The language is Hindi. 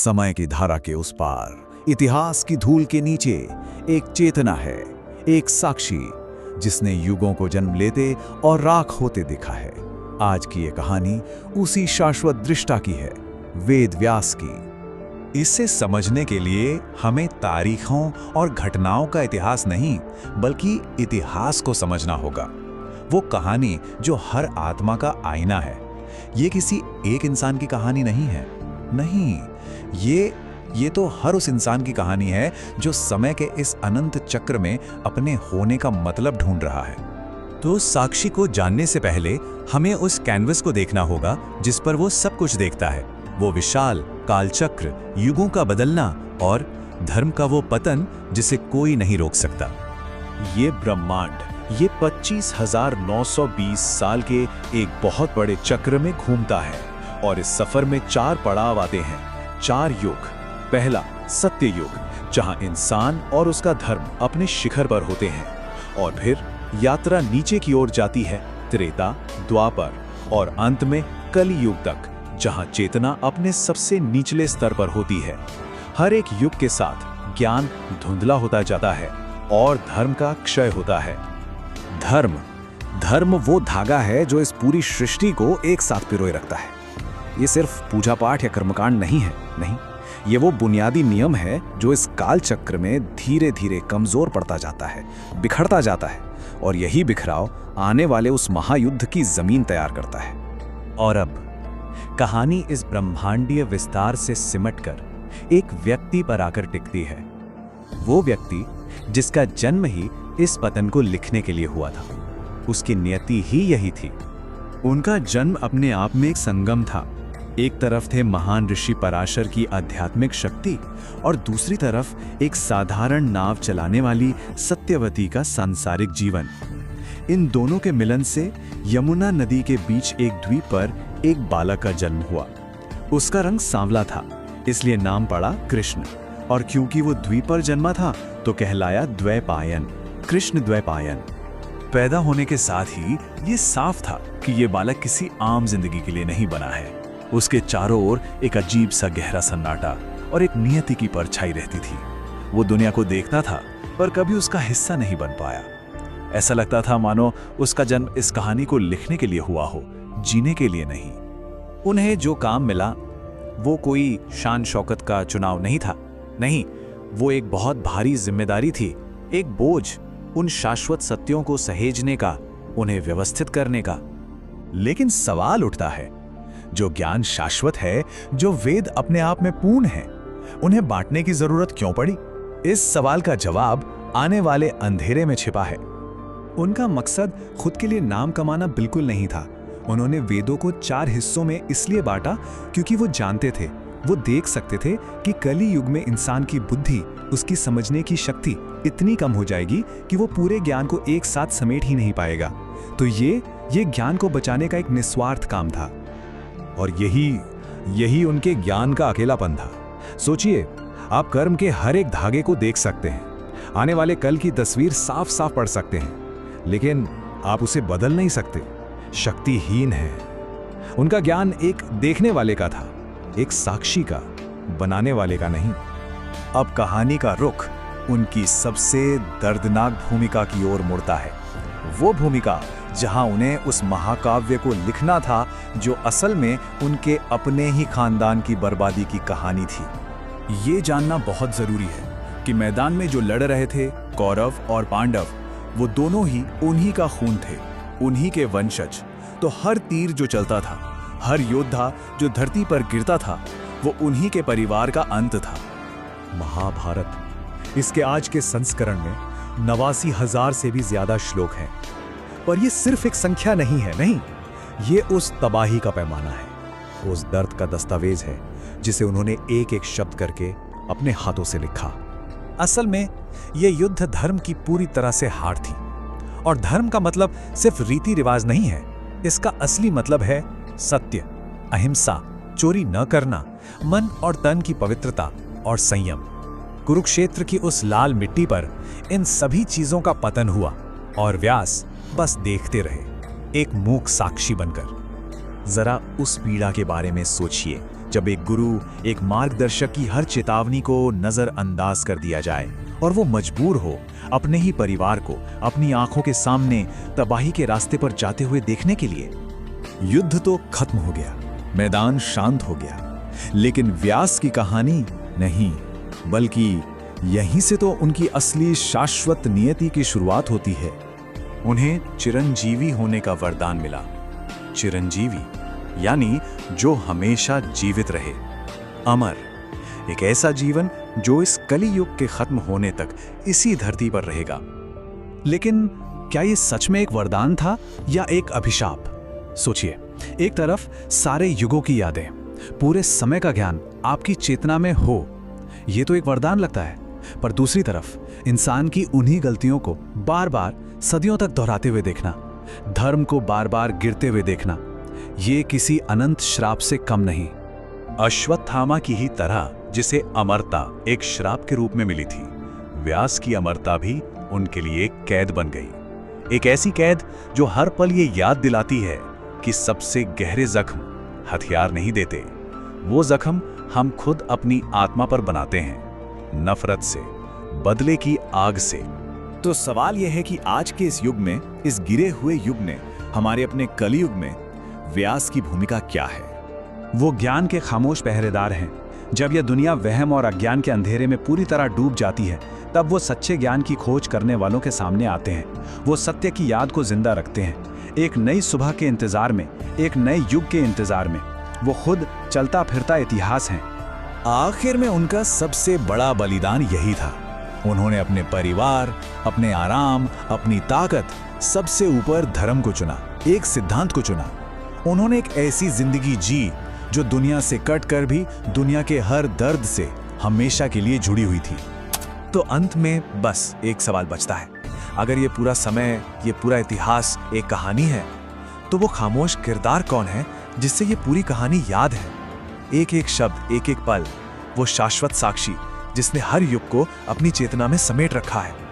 समय की धारा के उस पार, इतिहास की धूल के नीचे एक चेतना है, एक साक्षी जिसने युगों को जन्म लेते और राख होते देखा है। आज की ये कहानी उसी शाश्वत दृष्टा की है, वेद व्यास की। इसे समझने के लिए हमें तारीखों और घटनाओं का इतिहास नहीं, बल्कि इतिहास को समझना होगा। वो कहानी जो हर आत्मा का आईना है। ये किसी एक इंसान की कहानी नहीं है, नहीं, ये तो हर उस इंसान की कहानी है जो समय के इस अनंत चक्र में अपने होने का मतलब ढूंढ रहा है। तो साक्षी को जानने से पहले हमें उस कैनवस को देखना होगा जिस पर वो सब कुछ देखता है। वो विशाल कालचक्र, युगों का बदलना और धर्म का वो पतन जिसे कोई नहीं रोक सकता। ये ब्रह्मांड ये 25,920 साल के एक बहुत बड़े चक्र में घूमता है और इस सफर में 4 पड़ाव आते हैं, 4 युग। पहला सत्य युग, जहां इंसान और उसका धर्म अपने शिखर पर होते हैं, और फिर यात्रा नीचे की ओर जाती है, त्रेता, द्वापर और अंत में कली युग तक, जहां चेतना अपने सबसे निचले स्तर पर होती है। हर एक युग के साथ ज्ञान धुंधला होता जाता है और धर्म का क्षय होता है। धर्म वो धागा है जो इस पूरी सृष्टि को एक साथ पिरोए रखता है। ये सिर्फ पूजा पाठ या कर्मकांड नहीं है, नहीं, ये वो बुनियादी नियम है जो इस काल चक्र में धीरे धीरे कमजोर पड़ता जाता है, बिखरता जाता है, और यही बिखराव आने वाले उस महायुद्ध की जमीन तैयार करता है। और अब कहानी इस ब्रह्मांडीय विस्तार से सिमटकर एक व्यक्ति पर आकर टिकती है। वो व्यक्ति जिसका जन्म ही इस पतन को लिखने के लिए हुआ था। उसकी नियति ही यही थी। उनका जन्म अपने आप में एक संगम था। एक तरफ थे महान ऋषि पराशर की आध्यात्मिक शक्ति और दूसरी तरफ एक साधारण नाव चलाने वाली सत्यवती का सांसारिक जीवन। इन दोनों के मिलन से यमुना नदी के बीच एक द्वीप पर एक बालक का जन्म हुआ। उसका रंग सांवला था, इसलिए नाम पड़ा कृष्ण, और क्योंकि वो द्वीप पर जन्मा था तो कहलाया द्वैपायन, कृष्ण द्वैपायन। पैदा होने के साथ ही ये साफ था कि ये बालक किसी आम जिंदगी के लिए नहीं बना है। उसके चारों ओर एक अजीब सा गहरा सन्नाटा और एक नियति की परछाई रहती थी। वो दुनिया को देखता था पर कभी उसका हिस्सा नहीं बन पाया। ऐसा लगता था मानो उसका जन्म इस कहानी को लिखने के लिए हुआ हो, जीने के लिए नहीं। उन्हें जो काम मिला वो कोई शान शौकत का चुनाव नहीं था, नहीं, वो एक बहुत भारी जिम्मेदारी थी, एक बोझ, उन शाश्वत सत्यों को सहेजने का, उन्हें व्यवस्थित करने का। लेकिन सवाल उठता है, जो ज्ञान शाश्वत है, जो वेद अपने आप में पूर्ण है, उन्हें बांटने की जरूरत क्यों पड़ी? इस सवाल का जवाब आने वाले अंधेरे में छिपा है। उनका मकसद खुद के लिए नाम कमाना बिल्कुल नहीं था। उन्होंने वेदों को 4 हिस्सों में इसलिए बांटा क्योंकि वो जानते थे, वो देख सकते थे कि कली युग में इंसान की बुद्धि, उसकी समझने की शक्ति इतनी कम हो जाएगी कि वो पूरे ज्ञान को एक साथ समेट ही नहीं पाएगा। तो ये ज्ञान को बचाने का एक निस्वार्थ काम था। और यही उनके ज्ञान का अकेलापन था। सोचिए, आप कर्म के हर एक धागे को देख सकते हैं, आने वाले कल की तस्वीर साफ साफ पढ़ सकते हैं, लेकिन आप उसे बदल नहीं सकते। शक्तिहीन है। उनका ज्ञान एक देखने वाले का था, एक साक्षी का, बनाने वाले का नहीं। अब कहानी का रुख उनकी सबसे दर्दनाक भूमिका की ओर मुड़ता है। वो भूमिका जहां उन्हें उस महाकाव्य को लिखना था जो असल में उनके अपने ही खानदान की बर्बादी की कहानी थी। ये जानना बहुत जरूरी है कि मैदान में जो लड़ रहे थे कौरव और पांडव, वो दोनों ही उन्हीं का खून थे, उन्हीं के वंशज। तो हर तीर जो चलता था, हर योद्धा जो धरती पर गिरता था, वो उन्हीं के परिवार का अंत था। महाभारत, इसके आज के संस्करण में 89,000 से भी ज्यादा श्लोक हैं। पर ये सिर्फ एक संख्या नहीं है, नहीं, ये उस तबाही का पैमाना है, उस दर्द का दस्तावेज है जिसे उन्होंने एक एक शब्द करके अपने हाथों से लिखा। असल में ये युद्ध धर्म की पूरी तरह से हार थी। और धर्म का मतलब सिर्फ रीति रिवाज नहीं है, इसका असली मतलब है सत्य, अहिंसा, चोरी न करना, मन और तन की पवित्रता और संयम। कुरुक्षेत्र की उस लाल मिट्टी पर इन सभी चीजों का पतन हुआ और व्यास बस देखते रहे, एक मूक साक्षी बनकर। जरा उस पीड़ा के बारे में सोचिए जब एक गुरु, एक मार्गदर्शक की हर चेतावनी को नजरअंदाज कर दिया जाए और वो मजबूर हो अपने ही परिवार को अपनी आंखों के सामने तबाही के रास्ते पर जाते हुए देखने के लिए। युद्ध तो खत्म हो गया, मैदान शांत हो गया, लेकिन व्यास की कहानी नहीं, बल्कि यहीं से तो उनकी असली शाश्वत नियति की शुरुआत होती है। उन्हें चिरंजीवी होने का वरदान मिला। चिरंजीवी यानी जो हमेशा जीवित रहे, अमर, एक ऐसा जीवन जो इस कली युग के खत्म होने तक इसी धरती पर रहेगा। लेकिन क्या ये सच में एक वरदान था या एक अभिशाप? सोचिए, एक तरफ सारे युगों की यादें, पूरे समय का ज्ञान आपकी चेतना में हो, ये तो एक वरदान लगता है, पर दूसरी तरफ इंसान की उन्हीं गलतियों को बार बार सदियों तक दोहराते हुए देखना, धर्म को बार बार गिरते हुए देखना, ये किसी अनंत श्राप से कम नहीं। अश्वत्थामा की ही तरह जिसे अमरता एक श्राप के रूप में मिली थी, व्यास की अमरता भी उनके लिए एक कैद बन गई। एक ऐसी कैद जो हर पल ये याद दिलाती है कि सबसे गहरे जख्म हथियार नहीं देते, वो जख्म हम खुद अपनी आत्मा पर बनाते हैं, नफरत से, बदले की आग से। तो सवाल यह है कि आज के इस युग में, इस गिरे हुए युग में, हमारे अपने कलयुग में व्यास की भूमिका क्या है? वो ज्ञान के खामोश पहरेदार हैं। जब यह दुनिया वहम और अज्ञान के अंधेरे में पूरी तरह डूब जाती है, तब वो सच्चे ज्ञान की खोज करने वालों के सामने आते हैं। वो सत्य की याद को जिंदा रखते हैं, एक नई सुबह के इंतजार में, एक नए युग के इंतजार में। वो खुद चलता फिरता इतिहास हैं। आखिर में उनका सबसे बड़ा बलिदान यही था। उन्होंने अपने परिवार, अपने आराम, अपनी ताकत, सबसे ऊपर धर्म को चुना, एक सिद्धांत को चुना। उन्होंने एक ऐसी जिंदगी जी जो दुनिया से कट कर भी दुनिया के हर दर्द से हमेशा के लिए जुड़ी हुई थी। तो अंत में बस एक सवाल बचता है, अगर ये पूरा समय, ये पूरा इतिहास एक कहानी है, तो वो खामोश किरदार कौन है जिससे ये पूरी कहानी याद है? एक एक शब्द, एक एक पल, वो शाश्वत साक्षी जिसने हर युग को अपनी चेतना में समेट रखा है।